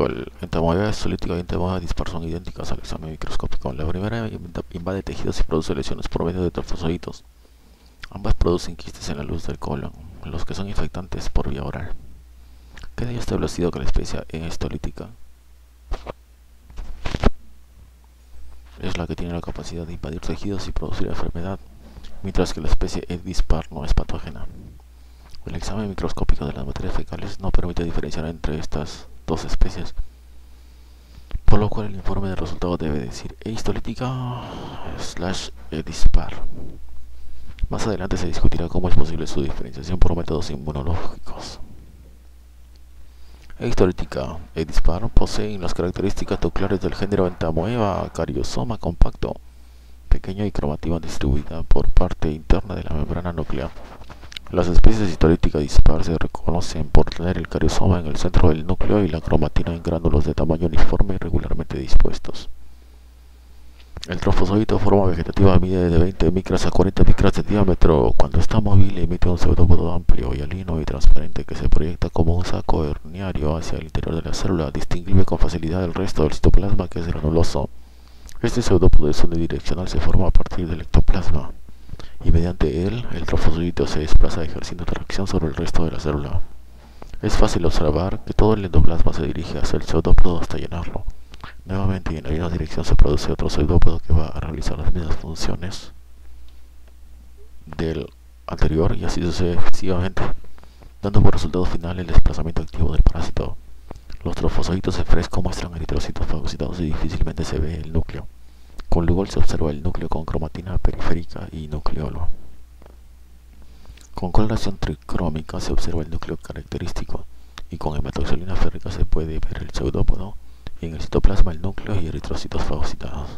microscópico. El entamoeba histolítica y entamoeba dispar son idénticas al examen microscópico. La primera invade tejidos y produce lesiones por medio de trofozoitos. Ambas producen quistes en la luz del colon, los que son infectantes por vía oral. Queda ya establecido que la especie E histolítica es la que tiene la capacidad de invadir tejidos y producir enfermedad, mientras que la especie E dispar no es patógena. El examen microscópico de las materias fecales no permite diferenciar entre estas dos especies, por lo cual el informe de resultados debe decir E histolítica / E dispar. Más adelante se discutirá cómo es posible su diferenciación por métodos inmunológicos. E histolítica E dispar poseen las características nucleares del género Entamoeba, cariosoma compacto, pequeño y cromatina distribuida por parte interna de la membrana nuclear. Las especies histolítica dispar se reconocen por tener el cariosoma en el centro del núcleo y la cromatina en gránulos de tamaño uniforme y regularmente dispuestos. El trofozoito forma vegetativa mide de 20 micras a 40 micras de diámetro. Cuando está móvil emite un pseudópodo amplio, hialino y transparente que se proyecta como un saco herniario hacia el interior de la célula, distinguible con facilidad del resto del citoplasma, que es granuloso. Este pseudópodo es unidireccional, se forma a partir del ectoplasma y mediante él el trofozoito se desplaza ejerciendo tracción sobre el resto de la célula. Es fácil observar que todo el endoplasma se dirige hacia el pseudópodo hasta llenarlo. Nuevamente, y en la misma dirección se produce otro pseudópodo que va a realizar las mismas funciones del anterior y así sucesivamente, dando por resultado final el desplazamiento activo del parásito. Los trofozoitos en fresco muestran eritrocitos fagocitados y difícilmente se ve el núcleo. Con Lugol se observa el núcleo con cromatina periférica y nucleolo. Con coloración tricrómica se observa el núcleo característico y con hematoxilina férrica se puede ver el pseudópodo y en el citoplasma el núcleo y eritrocitos fagocitados.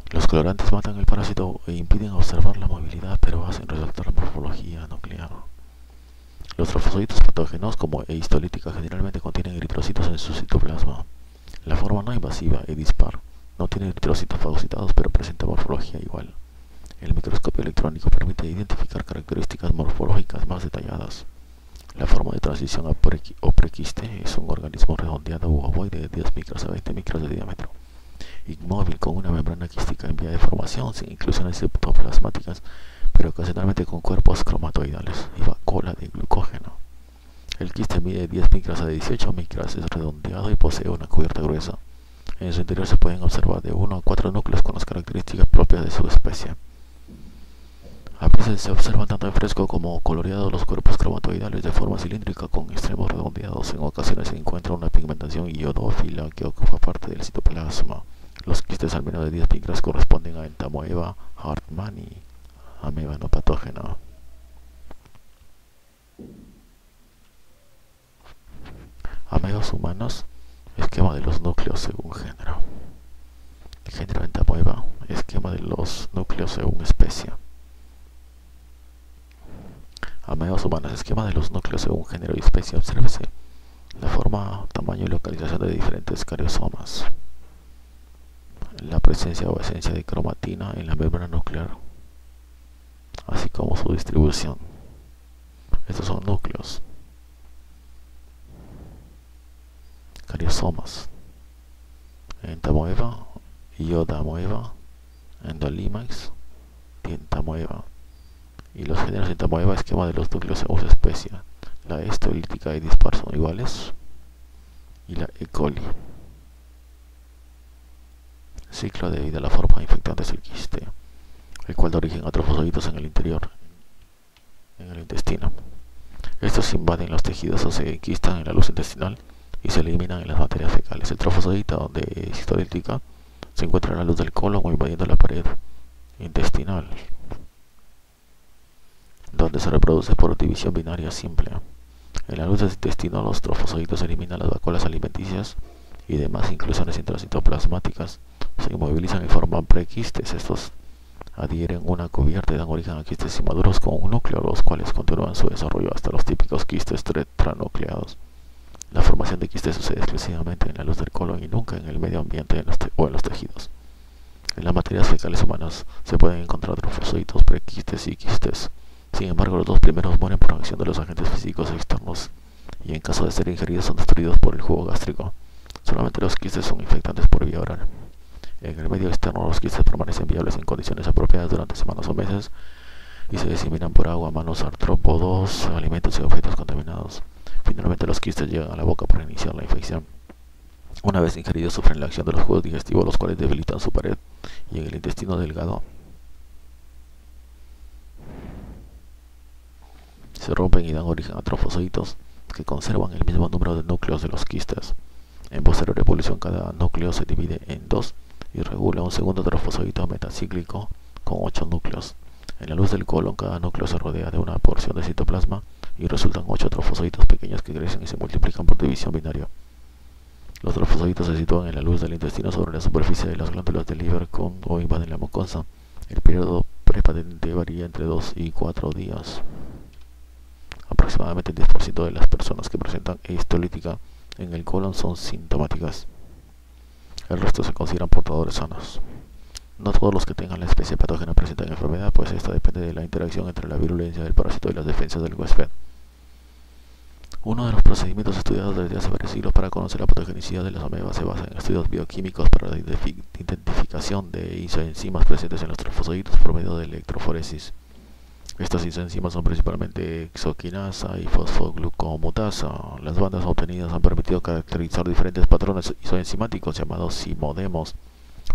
Los colorantes matan el parásito e impiden observar la movilidad, pero hacen resaltar la morfología nuclear. Los trofozoitos patógenos, como E histolítica, generalmente contienen eritrocitos en su citoplasma. La forma no invasiva, E dispar, no tiene eritrocitos fagocitados, pero presenta morfología igual. El microscopio electrónico permite identificar características morfológicas más detalladas. La forma de transición o prequiste es un organismo redondeado u ovoide de 10 micras a 20 micras de diámetro, inmóvil con una membrana quística en vía de formación, sin inclusiones citoplasmáticas, pero ocasionalmente con cuerpos cromatoidales y vacuola de glucógeno. El quiste mide 10 micras a 18 micras, es redondeado y posee una cubierta gruesa. En su interior se pueden observar de 1 a 4 núcleos con las características propias de su especie. A veces se observan tanto en fresco como coloreados los cuerpos cromatoidales de forma cilíndrica con extremos redondeados. En ocasiones se encuentra una pigmentación iodófila que ocupa parte del citoplasma. Los quistes al menos de 10 micras corresponden a Entamoeba hartmanni, ameba no patógena. Amebas humanos, esquema de los núcleos según género. Género Entamoeba, esquema de los núcleos según especie. Amebas humanas, esquema de los núcleos según género y especie. Obsérvese la forma, tamaño y localización de diferentes cariosomas. La presencia o esencia de cromatina en la membrana nuclear, así como su distribución. Estos son núcleos. Cariosomas. Entamoeba, iodamoeba, endolimax, dientamoeba. Y los géneros Entamoeba, esquema de los núcleos según su especie. La E histolítica y dispar son iguales. Y la E. coli. Ciclo de vida. La forma infectante es el quiste, el cual da origen a trofozoitos en el interior, en el intestino. Estos invaden los tejidos o se enquistan en la luz intestinal y se eliminan en las materias fecales. El trofozoito de histolítica se encuentra en la luz del colon o invadiendo la pared intestinal, donde se reproduce por división binaria simple. En la luz del intestino, los trofozoitos eliminan las vacuolas alimenticias y demás inclusiones intracitoplasmáticas. Se inmovilizan y forman prequistes. Estos adhieren una cubierta y dan origen a quistes inmaduros con un núcleo, los cuales continúan su desarrollo hasta los típicos quistes tetranucleados. La formación de quistes sucede exclusivamente en la luz del colon y nunca en el medio ambiente o en los tejidos. En las materias fecales humanas se pueden encontrar trofozoitos, prequistes y quistes. Sin embargo, los dos primeros mueren por acción de los agentes físicos externos y en caso de ser ingeridos son destruidos por el jugo gástrico. Solamente los quistes son infectantes por vía oral. En el medio externo, los quistes permanecen viables en condiciones apropiadas durante semanas o meses y se diseminan por agua, manos, artrópodos, alimentos y objetos contaminados. Finalmente, los quistes llegan a la boca para iniciar la infección. Una vez ingeridos, sufren la acción de los jugos digestivos, los cuales debilitan su pared, y en el intestino delgado se rompen y dan origen a trofosoditos que conservan el mismo número de núcleos de los quistes. En posterior evolución, cada núcleo se divide en dos y regula un segundo trofosodito metacíclico con 8 núcleos. En la luz del colon, cada núcleo se rodea de una porción de citoplasma y resultan 8 trofosoditos pequeños que crecen y se multiplican por división binaria. Los trofosoditos se sitúan en la luz del intestino sobre la superficie de las glándulas del Lieberkühn o invaden la mucosa. El periodo prepatente varía entre 2 y 4 días. Aproximadamente el 10% de las personas que presentan eistolítica en el colon son sintomáticas. El resto se consideran portadores sanos. No todos los que tengan la especie patógena presentan enfermedad, pues esta depende de la interacción entre la virulencia del parásito y las defensas del huésped. Uno de los procedimientos estudiados desde hace varios siglos para conocer la patogenicidad de las amebas se basa en estudios bioquímicos para la identificación de isoenzimas presentes en los trofosoditos por medio de electroforesis. Estas isoenzimas son principalmente hexoquinasa y fosfoglucomutasa. Las bandas obtenidas han permitido caracterizar diferentes patrones isoenzimáticos llamados simodemos,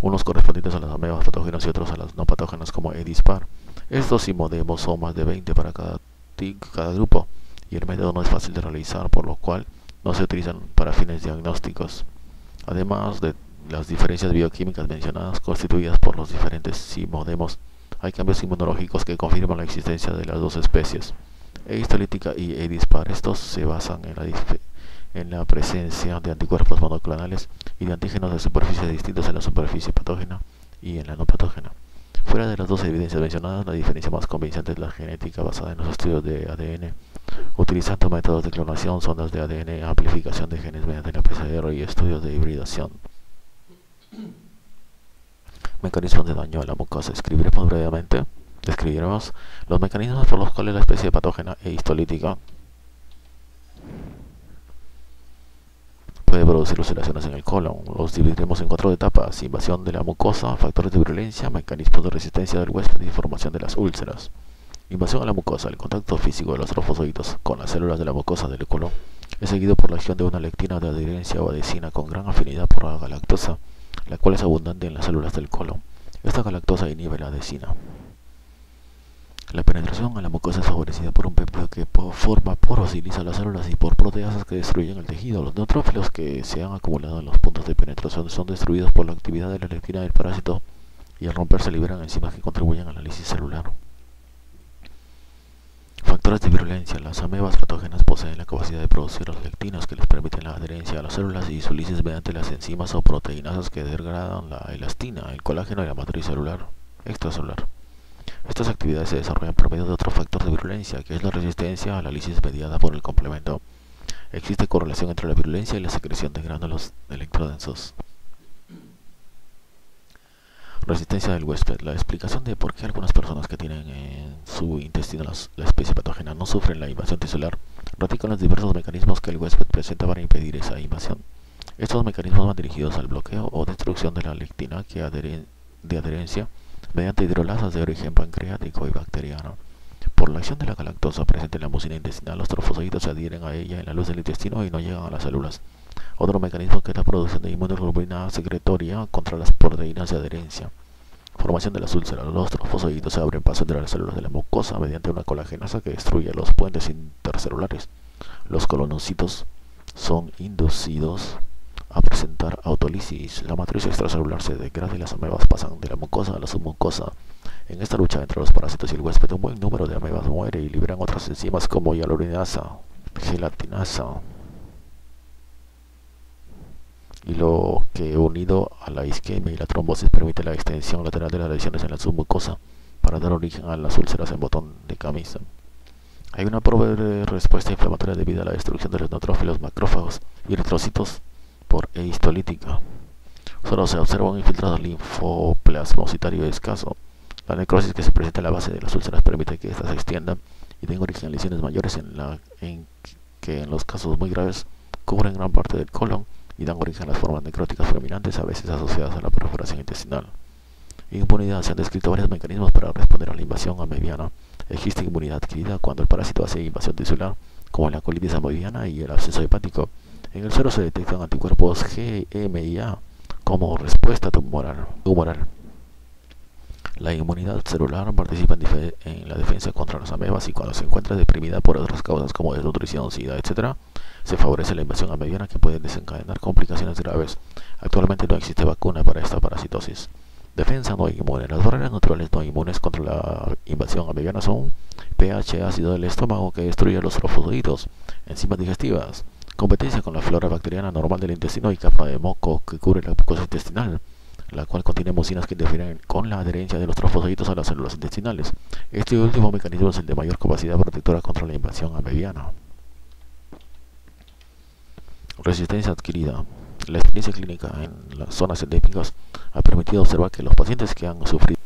unos correspondientes a las amebas patógenas y otros a las no patógenas como E-dispar. Estos simodemos son más de 20 para cada grupo, y el método no es fácil de realizar, por lo cual no se utilizan para fines diagnósticos. Además de las diferencias bioquímicas mencionadas constituidas por los diferentes simodemos, hay cambios inmunológicos que confirman la existencia de las dos especies, E-histolítica y E-dispar. Estos se basan en la presencia de anticuerpos monoclonales y de antígenos de superficie distintos en la superficie patógena y en la no patógena. Fuera de las dos evidencias mencionadas, la diferencia más convincente es la genética basada en los estudios de ADN, utilizando métodos de clonación, sondas de ADN, amplificación de genes mediante la PCR y estudios de hibridación. Mecanismos de daño a la mucosa. Describiremos los mecanismos por los cuales la especie patógena E-histolítica puede producir ulceraciones en el colon. Los dividiremos en 4 etapas: invasión de la mucosa, factores de virulencia, mecanismos de resistencia del huésped y formación de las úlceras. Invasión a la mucosa. El contacto físico de los trofosoditos con las células de la mucosa del colon es seguido por la acción de una lectina de adherencia o adhesina con gran afinidad por la galactosa, la cual es abundante en las células del colon. Esta galactosa inhibe la adhesina. La penetración a la mucosa es favorecida por un péptido que forma poros y lisa las células y por proteasas que destruyen el tejido. Los neutrófilos que se han acumulado en los puntos de penetración son destruidos por la actividad de la lectina del parásito y al romperse liberan enzimas que contribuyen a la lisis celular. Factores de virulencia. Las amebas patógenas poseen la capacidad de producir las lectinas que les permiten la adherencia a las células y su lisis mediante las enzimas o proteinasas que degradan la elastina, el colágeno y la matriz celular extracelular. Estas actividades se desarrollan por medio de otro factor de virulencia, que es la resistencia a la lisis mediada por el complemento. Existe correlación entre la virulencia y la secreción de gránulos electrodensos. Resistencia del huésped. La explicación de por qué algunas personas que tienen en su intestino la especie patógena no sufren la invasión tisular radica en los diversos mecanismos que el huésped presenta para impedir esa invasión. Estos mecanismos van dirigidos al bloqueo o destrucción de la lectina de adherencia mediante hidrolasas de origen pancreático y bacteriano. Por la acción de la galactosa presente en la mucina intestinal, los trofosoditos se adhieren a ella en la luz del intestino y no llegan a las células. Otro mecanismo que es la producción de inmunoglobulina secretoria contra las proteínas de adherencia. Formación de las úlceras. Los trofosoditos se abren paso entre las células de la mucosa mediante una colagenasa que destruye los puentes intercelulares. Los colonocitos son inducidos a presentar autolisis. La matriz extracelular se degrada y las amebas pasan de la mucosa a la submucosa. En esta lucha entre los parásitos y el huésped, un buen número de amebas muere y liberan otras enzimas como hialuronidasa, gelatinasa, y lo que, unido a la isquemia y la trombosis, permite la extensión lateral de las lesiones en la submucosa para dar origen a las úlceras en botón de camisa. Hay una probable respuesta inflamatoria debido a la destrucción de los neutrófilos, macrófagos y eritrocitos por E-histolítica. Solo se observa un infiltrado linfoplasmocitario escaso. La necrosis que se presenta en la base de las úlceras permite que éstas se extiendan y den origen a lesiones mayores que en los casos muy graves cubren gran parte del colon y dan origen a las formas necróticas predominantes, a veces asociadas a la perforación intestinal. Inmunidad. Se han descrito varios mecanismos para responder a la invasión amebiana. Existe inmunidad adquirida cuando el parásito hace invasión tisular, como la colitis amebiana y el absceso hepático. En el suero se detectan anticuerpos GMIA como respuesta tumoral. La inmunidad celular participa en la defensa contra las amebas, y cuando se encuentra deprimida por otras causas como desnutrición, sida, etc., se favorece la invasión amebiana, que puede desencadenar complicaciones graves. Actualmente no existe vacuna para esta parasitosis. Defensa no inmune. Las barreras naturales no inmunes contra la invasión amebiana son pH ácido del estómago, que destruye los trofosoditos, enzimas digestivas, competencia con la flora bacteriana normal del intestino y capa de moco que cubre la mucosa intestinal, la cual contiene mucinas que interfieren con la adherencia de los trofosoditos a las células intestinales. Este último mecanismo es el de mayor capacidad protectora contra la invasión amebiana. Resistencia adquirida. La experiencia clínica en las zonas endémicas ha permitido observar que los pacientes que han sufrido